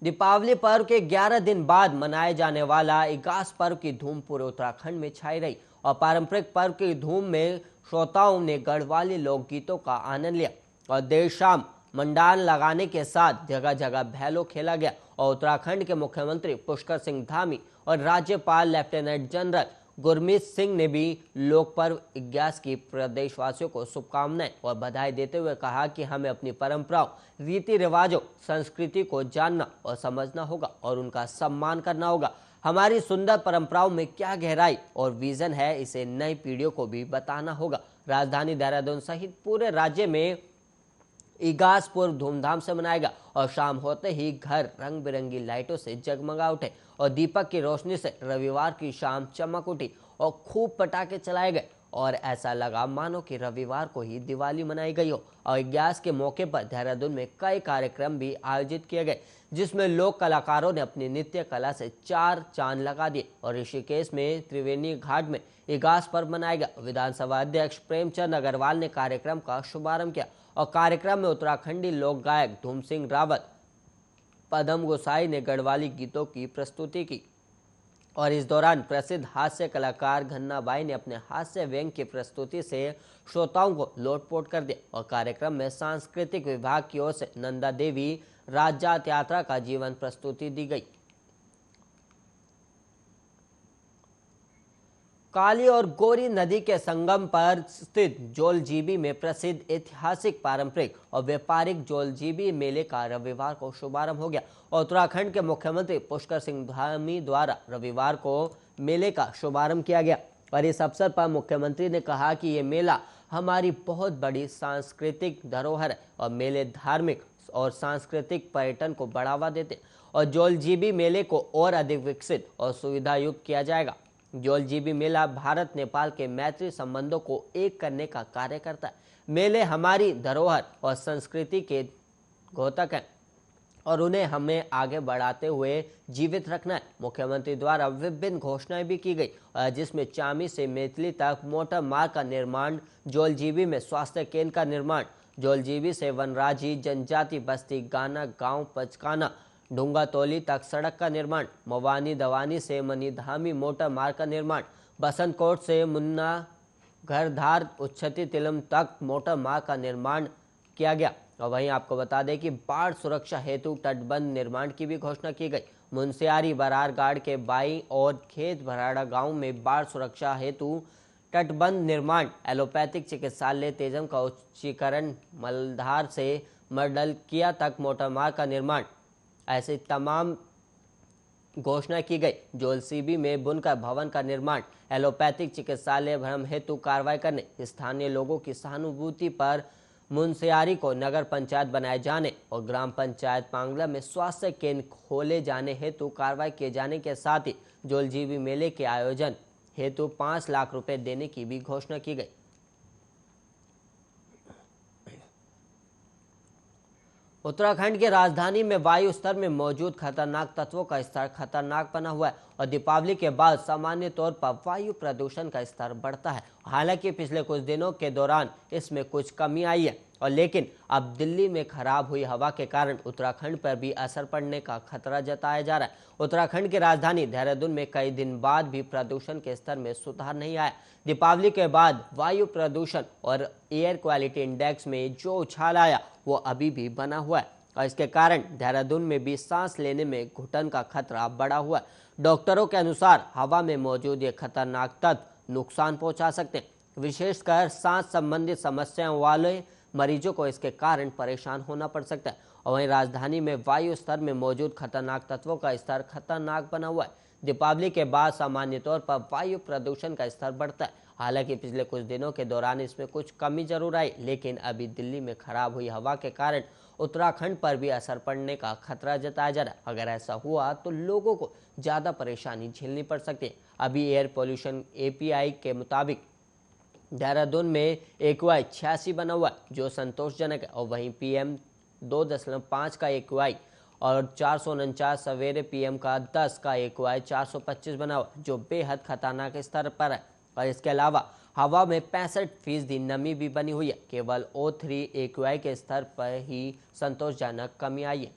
दीपावली पर्व के 11 दिन बाद मनाए जाने वाला इगास पर्व की धूम पूरे उत्तराखंड में छाई रही और पारंपरिक पर्व की धूम में श्रोताओं ने गढ़वाली लोकगीतों का आनंद लिया और देर शाम मंडान लगाने के साथ जगह जगह भैलो खेला गया और उत्तराखंड के मुख्यमंत्री पुष्कर सिंह धामी और राज्यपाल लेफ्टिनेंट जनरल गुरमीत सिंह ने भी लोक पर्व इग्यास की प्रदेशवासियों को शुभकामनाएं और बधाई देते हुए कहा कि हमें अपनी परंपराओं, रीति रिवाजों, संस्कृति को जानना और समझना होगा और उनका सम्मान करना होगा। हमारी सुंदर परंपराओं में क्या गहराई और विजन है, इसे नई पीढ़ियों को भी बताना होगा। राजधानी देहरादून सहित पूरे राज्य में इगास पर्व धूमधाम से मनाएगा और शाम होते ही घर रंग बिरंगी लाइटों से जगमगा उठे और दीपक की रोशनी से रविवार की शाम चमक उठी और खूब पटाखे चलाए गए और ऐसा लगा मानो कि रविवार को ही दिवाली मनाई गई हो। और इग्यास के मौके पर देहरादून में कई कार्यक्रम भी आयोजित किए गए जिसमें लोक कलाकारों ने अपनी नृत्य कला से चार चांद लगा दिए और ऋषिकेश में त्रिवेणी घाट में इगास पर्व मनाया गया। विधानसभा अध्यक्ष प्रेमचंद अग्रवाल ने कार्यक्रम का शुभारंभ किया और कार्यक्रम में उत्तराखंडी लोक गायक धूम सिंह रावत, पदम गोसाई ने गढ़वाली गीतों की प्रस्तुति की और इस दौरान प्रसिद्ध हास्य कलाकार घन्नाबाई ने अपने हास्य व्यंग की प्रस्तुति से श्रोताओं को लोटपोट कर दिया और कार्यक्रम में सांस्कृतिक विभाग की ओर से नंदा देवी राजजात यात्रा का जीवन प्रस्तुति दी गई। काली और गोरी नदी के संगम पर स्थित जोलजीबी में प्रसिद्ध ऐतिहासिक, पारंपरिक और व्यापारिक जोलजीबी मेले का रविवार को शुभारंभ हो गया और उत्तराखंड के मुख्यमंत्री पुष्कर सिंह धामी द्वारा रविवार को मेले का शुभारंभ किया गया और इस अवसर पर मुख्यमंत्री ने कहा कि ये मेला हमारी बहुत बड़ी सांस्कृतिक धरोहर है और मेले धार्मिक और सांस्कृतिक पर्यटन को बढ़ावा देते और जोलजीबी मेले को और अधिक विकसित और सुविधायुक्त किया जाएगा। जोलजीबी मेला भारत नेपाल के मैत्री संबंधों को एक करने का कार्य करता है। मेले हमारी धरोहर और संस्कृति के द्योतक हैं और उन्हें हमें आगे बढ़ाते हुए जीवित रखना है। मुख्यमंत्री द्वारा विभिन्न घोषणाएं भी की गई जिसमें चामी से मेतली तक मोटर मार्ग का निर्माण, जोलजीबी में स्वास्थ्य केंद्र का निर्माण, जोलजीबी से वनराजी जनजाति बस्ती गाना गांव पचकाना ढूंगा तोली तक सड़क का निर्माण, मवानी दवानी से मनीधामी मोटर मार्ग का निर्माण, बसंतकोट से मुन्ना घरधार उच्छती तिलम तक मोटर मार्ग का निर्माण किया गया। और वहीं आपको बता दें कि बाढ़ सुरक्षा हेतु तटबंध निर्माण की भी घोषणा की गई। मुंशियारी बरारगाड़ के बाई और खेत भराड़ा गांव में बाढ़ सुरक्षा हेतु तटबंध निर्माण, एलोपैथिक चिकित्सालय तेजम का उच्चीकरण, मलधार से मरडलकिया तक मोटर मार्ग का निर्माण, ऐसे तमाम घोषणा की गई। जोलसीबी में बुनकर भवन का निर्माण, एलोपैथिक चिकित्सालय भ्रम हेतु कार्रवाई करने, स्थानीय लोगों की सहानुभूति पर मुंशियारी को नगर पंचायत बनाए जाने और ग्राम पंचायत पांगला में स्वास्थ्य केंद्र खोले जाने हेतु कार्रवाई किए जाने के साथ ही जोलजीबी मेले के आयोजन हेतु 5 लाख रुपए देने की भी घोषणा की गई। उत्तराखंड की राजधानी में वायु स्तर में मौजूद खतरनाक तत्वों का स्तर खतरनाक बना हुआ है और दीपावली के बाद सामान्य तौर पर वायु प्रदूषण का स्तर बढ़ता है। हालांकि पिछले कुछ दिनों के दौरान इसमें कुछ कमी आई है और लेकिन अब दिल्ली में खराब हुई हवा के कारण उत्तराखंड पर भी असर पड़ने का खतरा जताया जा रहा है। उत्तराखंड की राजधानी देहरादून में कई दिन बाद भी प्रदूषण के स्तर में सुधार नहीं आया। दीपावली के बाद वायु प्रदूषण और एयर क्वालिटी इंडेक्स में जो उछाल आया वो अभी भी बना हुआ है और इसके कारण देहरादून में भी सांस लेने में घुटन का खतरा बढ़ा हुआ है। डॉक्टरों के अनुसार हवा में मौजूद ये खतरनाक तत्व नुकसान पहुंचा सकते हैं, विशेषकर सांस संबंधित समस्याओं वाले मरीजों को इसके कारण परेशान होना पड़ सकता है। और वहीं राजधानी में वायु स्तर में मौजूद खतरनाक तत्वों का स्तर खतरनाक बना हुआ है। दीपावली के बाद सामान्य तौर पर वायु प्रदूषण का स्तर बढ़ता है। हालांकि पिछले कुछ दिनों के दौरान इसमें कुछ कमी जरूर आई, लेकिन अभी दिल्ली में खराब हुई हवा के कारण उत्तराखंड पर भी असर पड़ने का खतरा जताया जा रहा है। अगर ऐसा हुआ तो लोगों को ज़्यादा परेशानी झेलनी पड़ सकती है। अभी एयर पोल्यूशन API के मुताबिक देहरादून में AQI 86 बना हुआ है जो संतोषजनक है और वहीं PM 2.5 का AQI और 449 सवेरे PM का 10 का AQI 425 बना हुआ जो बेहद खतरनाक स्तर पर है। और इसके अलावा हवा में 65% नमी भी बनी हुई है। केवल O3 AQI के स्तर पर ही संतोषजनक कमी आई है।